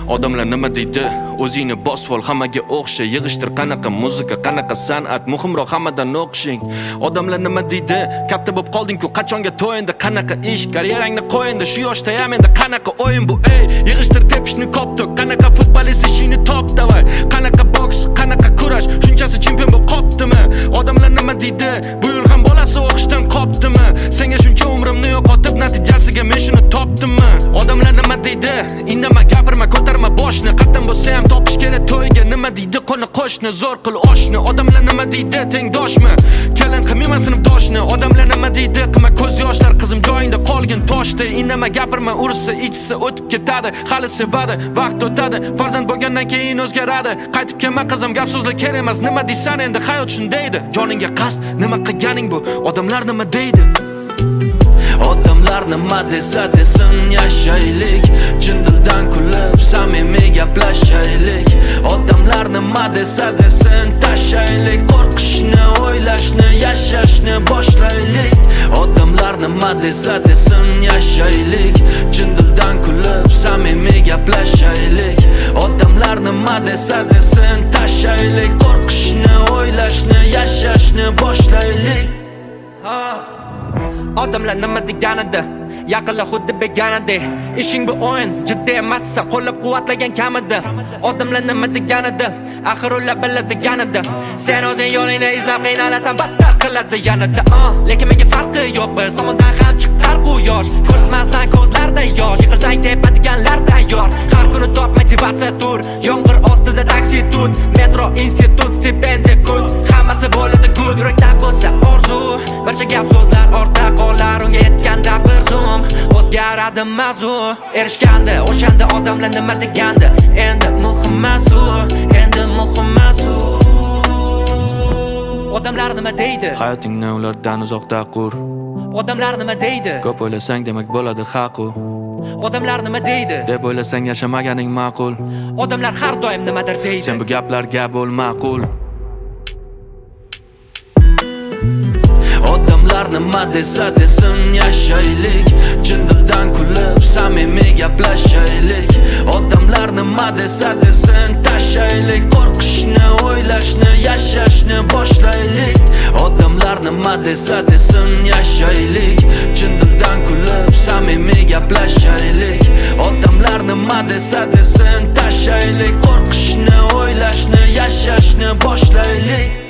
Odamlar nima deydi? O'zingni bosvol, hammaga o'xsha. Yig'ishtir qanaqa muzika, qanaqa san'at, muhimroq hammadan o'qishing. Odamlar nima deydi? Katta bo'lib qolding-ku, qachonga to'yindi? Qanaqa ish, karyerangni qo'yindi? Shu yoshda ham endi qanaqa o'yin bu? Ey, yig'ishtir tepishni koptok. Qanaqa futbolist ishingni top davay. Qanaqa boks, qanaqa kurash, shunchasi chempion bo'lib qopdimi? Odamlar nima deydi? Bu yil ham bolasi o'qishdan qopdimi? Senga shuncha umrimni yo'qotib, natijasiga men shuni topdimmi? Odamlar nima deydi? Indama, gapirma, ko'tarma boshni. Qatdan bo'lsa ham topish kerak to'yga. Nima deydi qo'ni qo'shni, zo'r qil oshni. Odamlar nima deydi? Tengdoshmi? Kelin qilmayman sinfdoshni. Odamlar nima deydi? Qilma ko'z yoshlar, qizim joyingda qolgin toshday. Indama, gapirma, ursa, ichsa o'tib ketadi. Hali sevadi, vaqt o'tadi. Farzand bo'lgandan keyin o'zgaradi. Qaytib kelma qizim, gap so'zlar kerak emas. Nima deysan endi, hayot shundaydi. Joningga qasd, nima qilganing bu? Odamlar nima deydi? Odamlar nima desa desin, yashaylik. Chin dildan kulib, samimiy gaplashaylik. Odamlar nima desa desin, tashaylik. Qo'rqishni, o'ylashni, yashashni boshlaylik. Odamlar nima desa desin, yashaylik. Chin dildan kulib, samimiy gaplashaylik. Odamlar nima desa desin, tashaylik. Qo'rqishni, o'ylashni, yashashni boshlaylik. Odamlar nima deganida, yaqinlar xuddi begonadek. Ishing bu o'yin, jiddiy emassan, qo'llab-quvvatlagan kamida. Odamlar nima deganida, axir ular biladiganida. Sen o'zing yo'lingni izlab qiynalasan, battar qiladi yanada. Lekin menga farqi yo'q, biz tomondan ham chiqar quyosh. Ko'rsatmasdan ko'zlarda yosh, yiqilsang tepadiganlar tayyor. Har kuni top motivatsiya tur, yomg'ir ostida taksi tut, metro, institut, stipendiya kut. Hammasi bo'ladi good, yurakda bo'lsa orzu, barcha gap so'zlar ortda qolar. Unga yetganda bir zum o'zgaradi mavzu. Erishganda o'shanda odamlar nima deganda, endi muhim emas u, endi muhim emas u. Odamlar nima deydi? Hayotingni ulardan uzoqda qur. Odamlar nima deydi? Ko'p o'ylasang demak bo'ladi haqu. Odamlar nima deydi? Deb o'ylasang yashamaganing ma'qul. Odamlar har doim nimadir deydi. Sen bu gaplarga bo'l ma'qul. Odamlar nima desa desin, yashaylik. Chin dildan kulib, samimiy gaplashaylik. Odamlar nima desa desin, tashaylik. Qo'rqishni, o'ylashni, yashashni boshlaylik. Odamlar nima desa desin, yashaylik. Chin dildan kulib, samimiy gaplashaylik. Odamlar nima desa desin, tashaylik. Qo'rqishni, o'ylashni, yashashni boshlaylik.